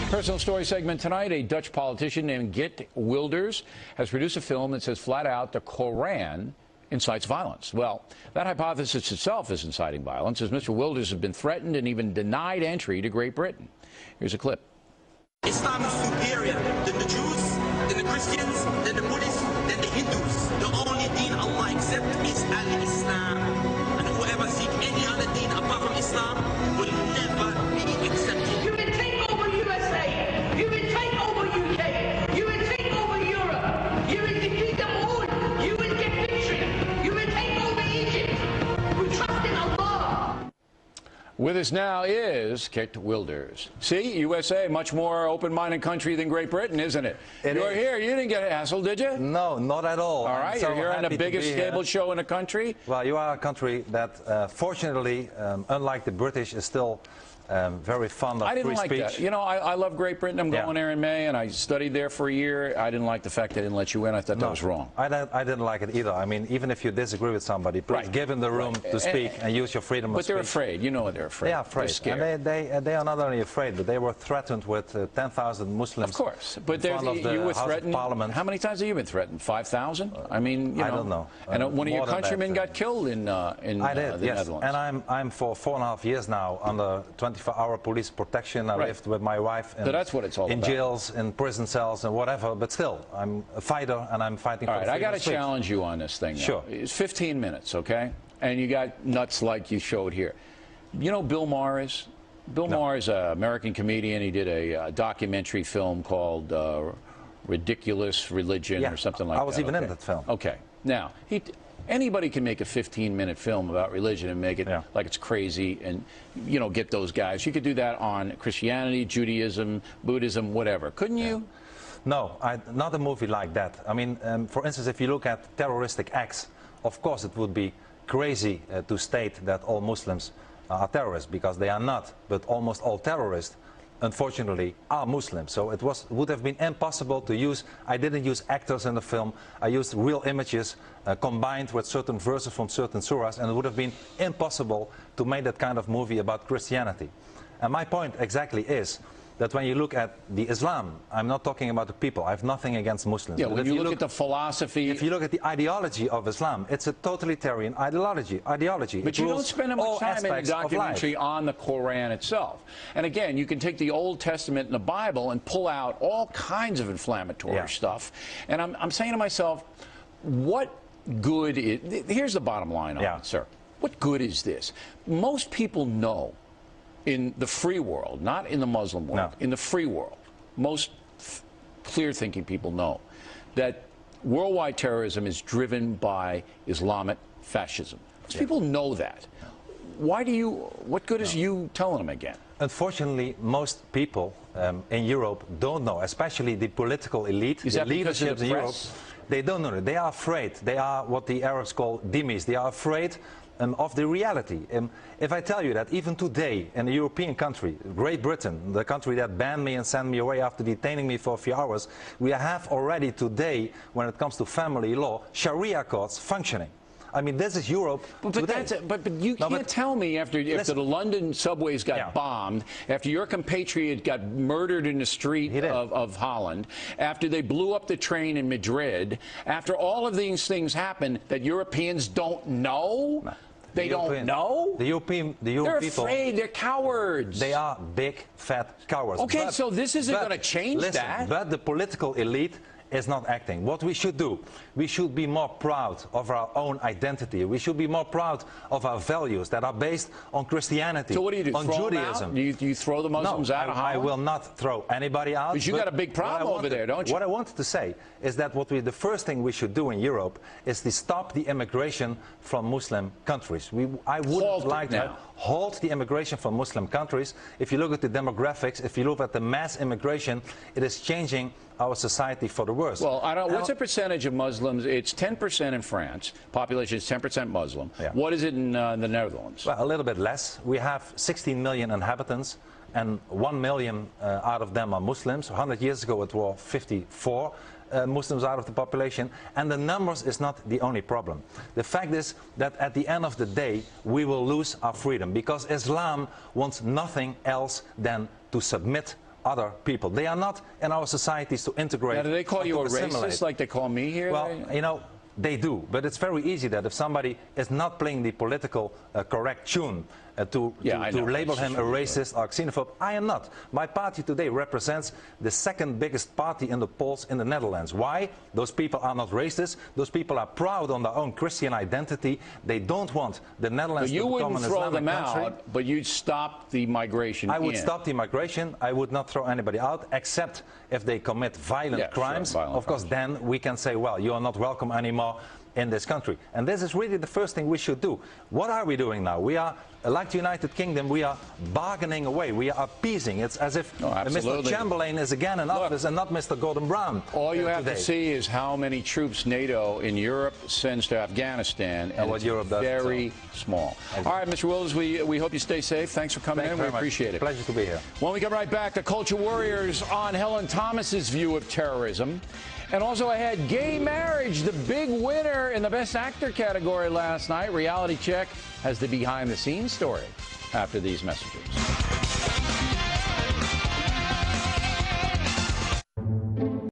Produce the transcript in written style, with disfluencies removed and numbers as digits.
Personal story segment tonight. A Dutch politician named Geert Wilders has produced a film that says flat out the Koran incites violence. Well, that hypothesis itself is inciting violence, as Mr. Wilders has been threatened and even denied entry to Great Britain. Here's a clip. Islam is superior than the Jews, than the Christians, than the Buddhists, than the Hindus. The only deen Allah accepts is Al-Islam. And whoever seeks any other deen apart from Islam will never be accepted. You will take over USA. You will take over UK. You will take over Europe. You will defeat them all. You will get victory. You will take over Egypt. We trust in Allah. With us now is Geert Wilders. See, USA, much more open-minded country than Great Britain, isn't it? You're here. You didn't get hassled, did you? No, not at all. All right, you're here on the biggest cable show in the country. Well, you are a country that, fortunately, unlike the British, is still very fond of free speech. I didn't like that. You know, I love Great Britain. I'm going there in May, and I studied there for a year. I didn't like the fact they didn't let you in. I thought that was wrong. I didn't like it either. I mean, even if you disagree with somebody, please give them the room to speak and use your freedom of speech. But they're afraid. You know they're afraid. They are afraid. They're scared. And they are not only afraid, but they were threatened with 10,000 Muslims. Of course. But you were threatened. How many times have you been threatened? 5,000? I mean, you know. I don't know. And one of your countrymen got killed in the Netherlands. And I'm for 4.5 years now under 24-hour police protection. I lived with my wife so that's what it's all in about. Jails, in prison cells, and whatever. But still, I'm a fighter, and I'm fighting for freedom of speech. I got to challenge you on this thing. Sure. It's 15 minutes, okay? And you got nuts like you showed here. You know Bill Maher is? Bill Maher is an American comedian. He did a documentary film called Ridiculous Religion or something like that. I was even in that film. Okay. Now, anybody can make a 15-minute film about religion and make it like it's crazy and, you know, get those guys. You could do that on Christianity, Judaism, Buddhism, whatever. Couldn't you? No, not a movie like that. I mean, for instance, if you look at terroristic acts, of course it would be crazy to state that all Muslims are terrorists, because they are not. But almost all terrorists, unfortunately, are Muslims. So it would have been impossible to use. I didn't use actors in the film. I used real images combined with certain verses from certain surahs, and it would have been impossible to make that kind of movie about Christianity. And my point exactly is that when you look at the Islam, I'm not talking about the people. I have nothing against Muslims. Yeah, when you look at the philosophy... If you look at the ideology of Islam, it's a totalitarian ideology. But you don't spend much time in the documentary on the Koran itself. And again, you can take the Old Testament and the Bible and pull out all kinds of inflammatory stuff. And I'm saying to myself, what good is... Here's the bottom line on it, sir. What good is this? Most people know, in the free world, not in the Muslim world, in the free world, most clear-thinking people know that worldwide terrorism is driven by Islamic fascism. Most people know that. What good is you telling them again? Unfortunately, most people in Europe don't know, especially the political elite, the leadership in Europe. They don't know it. They are afraid. They are what the Arabs call dhimmis. They are afraid of the reality. If I tell you that even today in a European country, Great Britain, the country that banned me and sent me away after detaining me for a few hours, we have already today, when it comes to family law, Sharia courts functioning. I mean, this is Europe today. But you can't tell me after the London subways got bombed, after your compatriot got murdered in the street of Holland, after they blew up the train in Madrid, after all of these things happened, that Europeans don't know? No. They don't know? The European they're people... They're afraid. They're cowards. They are big, fat cowards. Okay, so this isn't going to change that. But the political elite is not acting. What we should do, we should be more proud of our own identity. We should be more proud of our values that are based on Christianity, so what do you do? on Judaism. Do you throw the Muslims out of Holland? I will not throw anybody out. Because you got a big problem over there, don't you? What I wanted to say is that the first thing we should do in Europe is to stop the immigration from Muslim countries. I would like to halt the immigration from Muslim countries. If you look at the demographics, if you look at the mass immigration, it is changing our society for the worse. Well, what's the percentage of Muslims? It's 10% in France. Population is 10% Muslim. What is it in the Netherlands? Well, a little bit less. We have 16 million inhabitants, and 1 million out of them are Muslims. 100 years ago, it was 54 Muslims out of the population, and the numbers is not the only problem. The fact is that at the end of the day, we will lose our freedom, because Islam wants nothing else than to submit other people. They are not in our societies to integrate. Now, do they call you a racist like they call me here? Well, you know, they do, but it's very easy that if somebody is not playing the political correct tune to label him a racist or xenophobe, I am not. My party today represents the second biggest party in the polls in the Netherlands. Why? Those people are not racist. Those people are proud on their own Christian identity. They don't want the Netherlands to become an Islamic country. You wouldn't throw them out, but you'd stop the migration. I would stop the migration. I would not throw anybody out, except if they commit violent crimes. Of course, then we can say, well, you are not welcome anymore in this country. And this is really the first thing we should do. What are we doing now? We are, like the United Kingdom, we are bargaining away. We are appeasing. It's as if Mr. Chamberlain is again in office and not Mr. Gordon Brown. All you have to see is how many troops NATO in Europe sends to Afghanistan, and what Europe does very small. All right, Mr. Wilders, we hope you stay safe. Thanks for coming in. We appreciate it. Pleasure to be here. When we come right back, the Culture Warriors on Helen Thomas's view of terrorism. And also ahead, gay marriage, the big winner in the Best Actor category last night. Reality Check has the behind-the-scenes story after these messages.